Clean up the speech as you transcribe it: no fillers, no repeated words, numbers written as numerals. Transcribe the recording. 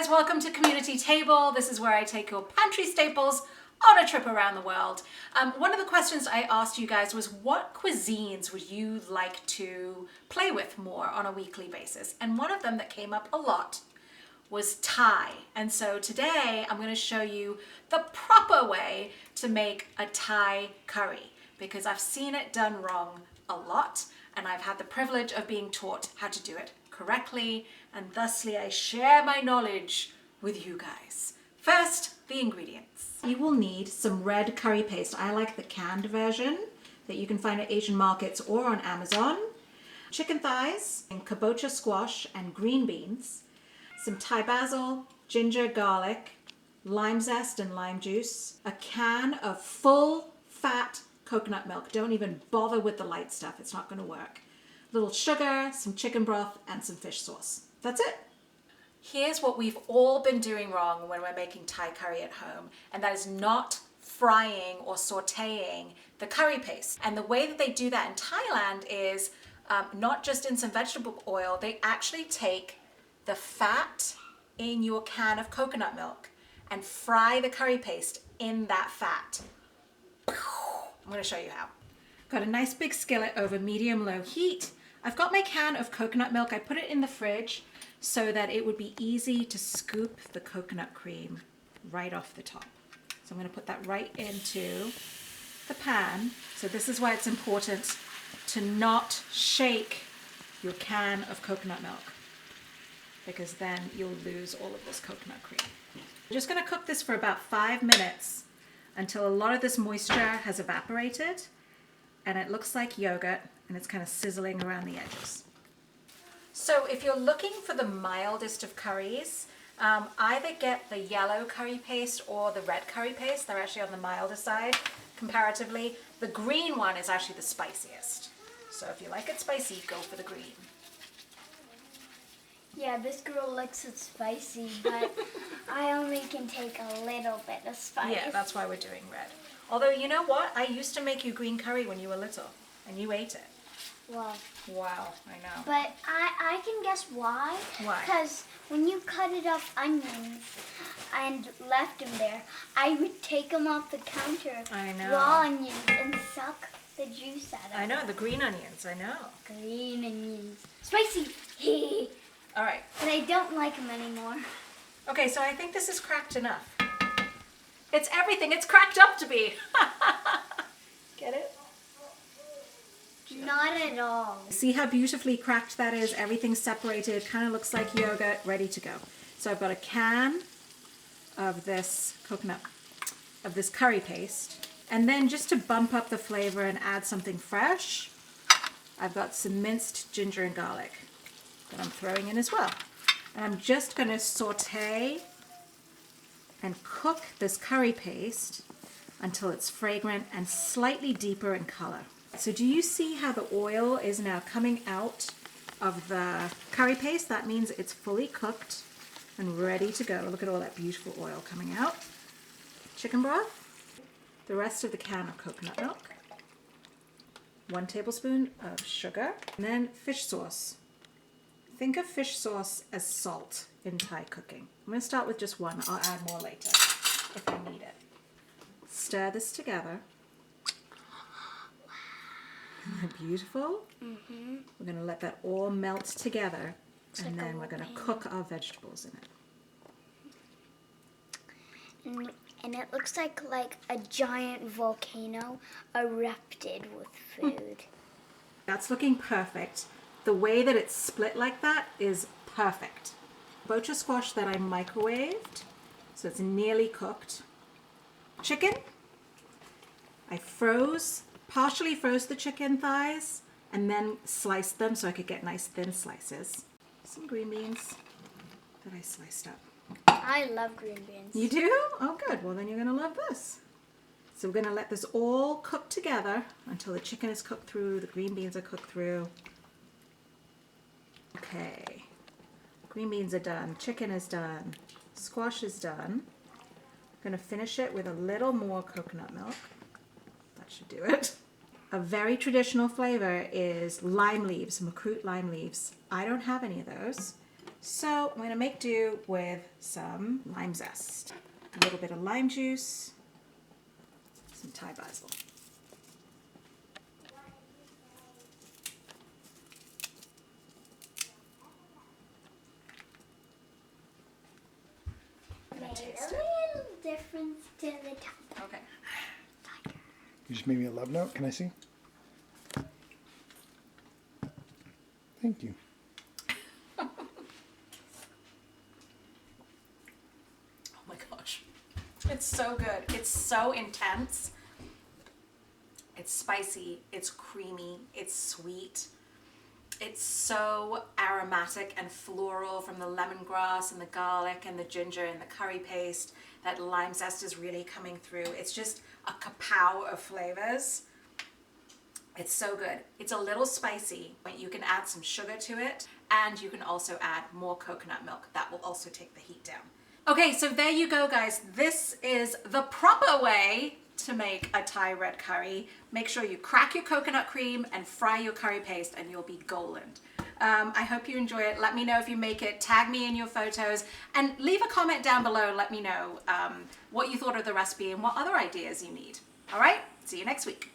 guys, welcome to Community Table. This is where I take your pantry staples on a trip around the world. One of the questions I asked you guys was, what cuisines would you like to play with more on a weekly basis? And one of them that came up a lot was Thai. And so today I'm going to show you the proper way to make a Thai curry, because I've seen it done wrong a lot and I've had the privilege of being taught how to do it correctly, and thusly I share my knowledge with you guys. First, the ingredients. You will need some red curry paste. I like the canned version that you can find at Asian markets or on Amazon. Chicken thighs, and kabocha squash and green beans, some Thai basil, ginger, garlic, lime zest and lime juice, a can of full fat coconut milk. Don't even bother with the light stuff, it's not going to work. A little sugar, some chicken broth, and some fish sauce. That's it. Here's what we've all been doing wrong when we're making Thai curry at home, and that is not frying or sauteing the curry paste. And the way that they do that in Thailand is not just in some vegetable oil, they actually take the fat in your can of coconut milk and fry the curry paste in that fat. I'm going to show you how. Got a nice big skillet over medium-low heat. I've got my can of coconut milk. I put it in the fridge so that it would be easy to scoop the coconut cream right off the top. So I'm going to put that right into the pan. So this is why it's important to not shake your can of coconut milk, because then you'll lose all of this coconut cream. I'm just going to cook this for about 5 minutes until a lot of this moisture has evaporated and it looks like yogurt and it's kind of sizzling around the edges. So if you're looking for the mildest of curries, either get the yellow curry paste or the red curry paste. They're actually on the milder side comparatively. The green one is actually the spiciest. So if you like it spicy, go for the green. Yeah, this girl likes it spicy, but I only can take a little bit of spice. Yeah, that's why we're doing red. Although, you know what? I used to make you green curry when you were little, and you ate it. Wow. Wow, I know. But I can guess why. Why? Because when you cut it up onions and left them there, I would take them off the counter, I know. raw onions, and suck the juice out of them. I know, the green onions, I know. Green onions. Spicy! All right. But I don't like them anymore. Okay, so I think this is cracked enough. It's everything it's cracked up to be. Get it? Not at all. See how beautifully cracked that is? Everything's separated, kind of looks like yogurt, ready to go. So I've got a can of this curry paste. And then just to bump up the flavor and add something fresh, I've got some minced ginger and garlic that I'm throwing in as well. And I'm just going to saute and cook this curry paste until it's fragrant and slightly deeper in color. So do you see how the oil is now coming out of the curry paste? That means it's fully cooked and ready to go. Look at all that beautiful oil coming out. Chicken broth, the rest of the can of coconut milk, 1 tablespoon of sugar, and then fish sauce. Think of fish sauce as salt in Thai cooking. I'm going to start with just 1. I'll add more later if I need it. Stir this together. Isn't that beautiful? Mm-hmm. We're going to let that all melt together, and then we're going to cook our vegetables in it. And it looks like a giant volcano erupted with food. That's looking perfect. The way that it's split like that is perfect. Kabocha squash that I microwaved, so it's nearly cooked. Chicken, I partially froze the chicken thighs and then sliced them so I could get nice thin slices. Some green beans that I sliced up. I love green beans. You do? Oh good, well then you're gonna love this. So we're gonna let this all cook together until the chicken is cooked through, the green beans are cooked through. Okay, green beans are done, chicken is done, squash is done. I'm going to finish it with a little more coconut milk. That should do it. A very traditional flavor is lime leaves, macroot lime leaves. I don't have any of those, So I'm going to make do with some lime zest, a little bit of lime juice, some Thai basil. Made a little difference to the top. Okay. You just made me a love note. Can I see? Thank you. Oh my gosh. It's so good. It's so intense. It's spicy. It's creamy. It's sweet. It's so aromatic and floral from the lemongrass and the garlic and the ginger and the curry paste. That lime zest is really coming through. It's just a kapow of flavors. It's so good. It's a little spicy, but you can add some sugar to it, and you can also add more coconut milk. That will also take the heat down. Okay, so there you go, guys. This is the proper way to make a Thai red curry. Make sure you crack your coconut cream and fry your curry paste, and you'll be golden. I hope you enjoy it. Let me know if you make it. Tag me in your photos and leave a comment down below and let me know what you thought of the recipe and what other ideas you need. All right, see you next week.